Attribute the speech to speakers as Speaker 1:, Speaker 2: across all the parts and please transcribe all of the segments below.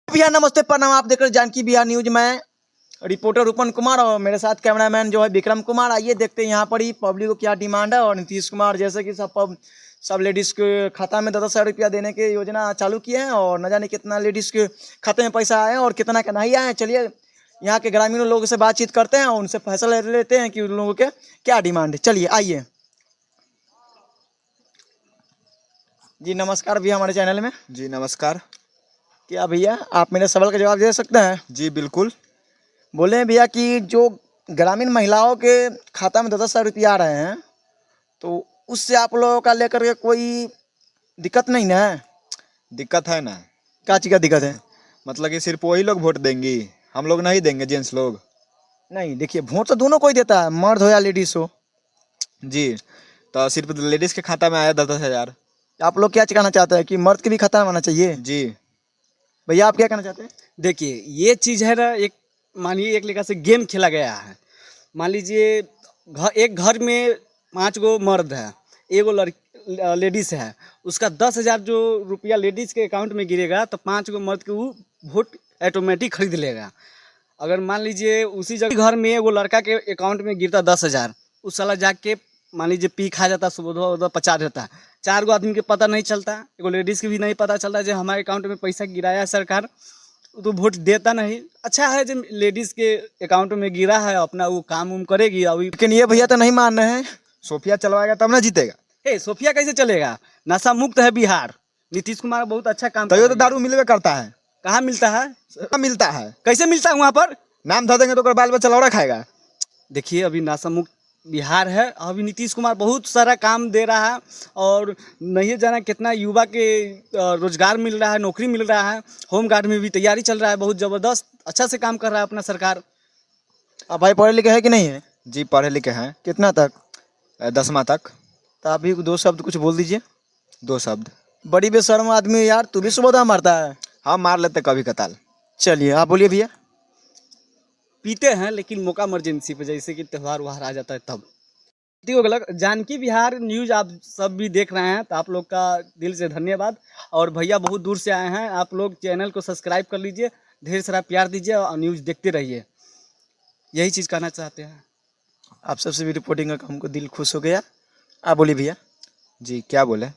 Speaker 1: भैया नमस्ते, प्रणाम। आप देख रहे जानकी बिहार न्यूज में रिपोर्टर रूपन कुमार और मेरे साथ कैमरामैन जो है विक्रम कुमार। आइए देखते हैं यहाँ पर ही पब्लिक को क्या डिमांड है। और नीतीश कुमार जैसे कि सब लेडीज़ के खाता में 10,000 रुपया देने की योजना चालू किए हैं और न जाने कितना लेडीज़ के खाते में पैसा आए और कितना का नहीं आए। चलिए यहाँ के ग्रामीण लोगों से बातचीत करते हैं और उनसे फैसला लेते हैं कि उन लोगों के क्या डिमांड है। चलिए आइए जी। नमस्कार भैया हमारे चैनल में।
Speaker 2: जी नमस्कार।
Speaker 1: क्या भैया आप मेरे सवाल का जवाब दे सकते हैं?
Speaker 2: जी बिल्कुल।
Speaker 1: बोले भैया कि जो ग्रामीण महिलाओं के खाता में 10,000 रुपया आ रहे हैं तो उससे आप लोगों का लेकर के कोई दिक्कत नहीं ना है?
Speaker 2: दिक्कत है ना।
Speaker 1: क्या चीज़ का दिक्कत है?
Speaker 2: मतलब कि सिर्फ वही लोग वोट देंगी, हम लोग नहीं देंगे, जेंट्स लोग?
Speaker 1: नहीं देखिए, वोट तो दोनों कोई देता है, मर्द हो या लेडीज हो।
Speaker 2: जी, तो सिर्फ लेडीज़ के खाता में आया 10,000।
Speaker 1: आप लोग क्या कहना चाहते हैं कि मर्द के भी खाता में आना चाहिए?
Speaker 2: जी
Speaker 1: भैया आप क्या कहना चाहते हैं?
Speaker 3: देखिए ये चीज़ है ना, एक मानिए एक लेखा से गेम खेला गया है। मान लीजिए एक घर में 5 गो मर्द है, एगो लेडीज़ है, उसका 10,000 जो रुपया लेडीज़ के अकाउंट में गिरेगा तो 5 गो मर्द के वो वोट ऑटोमेटिक खरीद लेगा। अगर मान लीजिए उसी जगह घर में एगो लड़का के अकाउंट में गिरता 10,000, उस साला जाके मान लीजिए पी खा जाता, सुबह उधर 50 देता है। 4 गो आदमी के पता नहीं चलता, एगो लेडीज़ के भी नहीं पता चलता जो हमारे अकाउंट में पैसा गिराया है सरकार, तो वोट देता नहीं। अच्छा है जो लेडीज़ के अकाउंट में गिरा है, अपना वो काम उम करेगी। अभी
Speaker 1: लेकिन ये भैया तो नहीं मान रहे हैं।
Speaker 2: सोफिया चलवाएगा तब ना जीतेगा।
Speaker 3: हे सोफिया कैसे चलेगा? नशा मुक्त है बिहार। नीतीश कुमार बहुत अच्छा काम
Speaker 2: तो
Speaker 3: कर
Speaker 2: ये
Speaker 3: रही
Speaker 2: तो
Speaker 3: है।
Speaker 2: दारू मिलवे करता है।
Speaker 3: कहाँ मिलता है?
Speaker 2: कहाँ मिलता है?
Speaker 3: कैसे मिलता है वहाँ पर?
Speaker 2: नाम धर देंगे तो बाल बच्चा लौड़ा खाएगा।
Speaker 3: देखिए अभी नशा मुक्त बिहार है। अभी नीतीश कुमार बहुत सारा काम दे रहा है और नहीं जाना कितना युवा के रोजगार मिल रहा है, नौकरी मिल रहा है। होम गार्ड में भी तैयारी चल रहा है, बहुत ज़बरदस्त अच्छा से काम कर रहा है अपना सरकार।
Speaker 1: आप भाई पढ़े लिखे हैं कि नहीं है?
Speaker 2: जी पढ़े लिखे हैं।
Speaker 1: कितना तक?
Speaker 2: 10वां तक।
Speaker 1: तो आप भी 2 शब्द कुछ बोल दीजिए।
Speaker 2: 2 शब्द।
Speaker 1: बड़ी बेशर्म आदमी है यार, तू भी सुबह मारता है।
Speaker 2: हाँ मार लेते कभी कताल।
Speaker 1: चलिए आप बोलिए भैया।
Speaker 3: पीते हैं लेकिन मौका इमरजेंसी पे, जैसे कि त्यौहार वहार आ जाता है तब। ठीक हो, जानकी बिहार न्यूज़ आप सब भी देख रहे हैं तो आप लोग का दिल से धन्यवाद। और भैया बहुत दूर से आए हैं, आप लोग चैनल को सब्सक्राइब कर लीजिए, ढेर सारा प्यार दीजिए और न्यूज़ देखते रहिए। यही चीज़ कहना चाहते हैं।
Speaker 1: आप सबसे भी रिपोर्टिंग का हमको दिल खुश हो गया। आप बोलिए भैया।
Speaker 2: जी क्या बोले?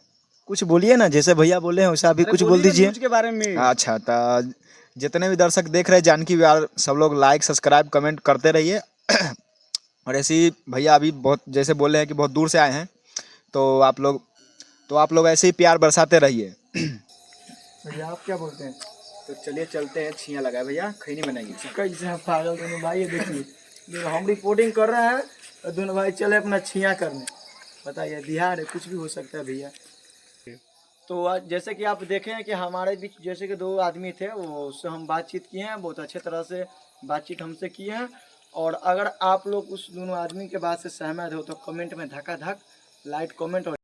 Speaker 1: कुछ बोलिए ना, जैसे भैया बोले हैं वैसे आप भी कुछ बोल दीजिए।
Speaker 3: न्यूज़ के बारे में।
Speaker 2: अच्छा, तो जितने भी दर्शक देख रहे हैं जानकी बिहार, सब लोग लाइक सब्सक्राइब कमेंट करते रहिए। और ऐसे ही भैया अभी बहुत जैसे बोले हैं कि बहुत दूर से आए हैं, तो आप लोग ऐसे ही प्यार बरसाते रहिए।
Speaker 1: भैया आप क्या बोलते हैं?
Speaker 2: तो चलिए चलते हैं, छियाँ लगाए भैया, खैनी बनाएंगे।
Speaker 1: कैसे हैं पागल दोनों भाई, ये देखिए हम रिपोर्टिंग कर रहे हैं और दोनों भाई चले अपना छिया करने। बताइए बिहार है, कुछ भी हो सकता है भैया। तो आज जैसे कि आप देखें हैं कि हमारे बीच जैसे कि 2 आदमी थे, वो उससे हम बातचीत किए हैं, बहुत अच्छे तरह से बातचीत हमसे किए हैं। और अगर आप लोग उस दोनों आदमी के बात से सहमत हो तो कमेंट में धक्का धक लाइक कमेंट और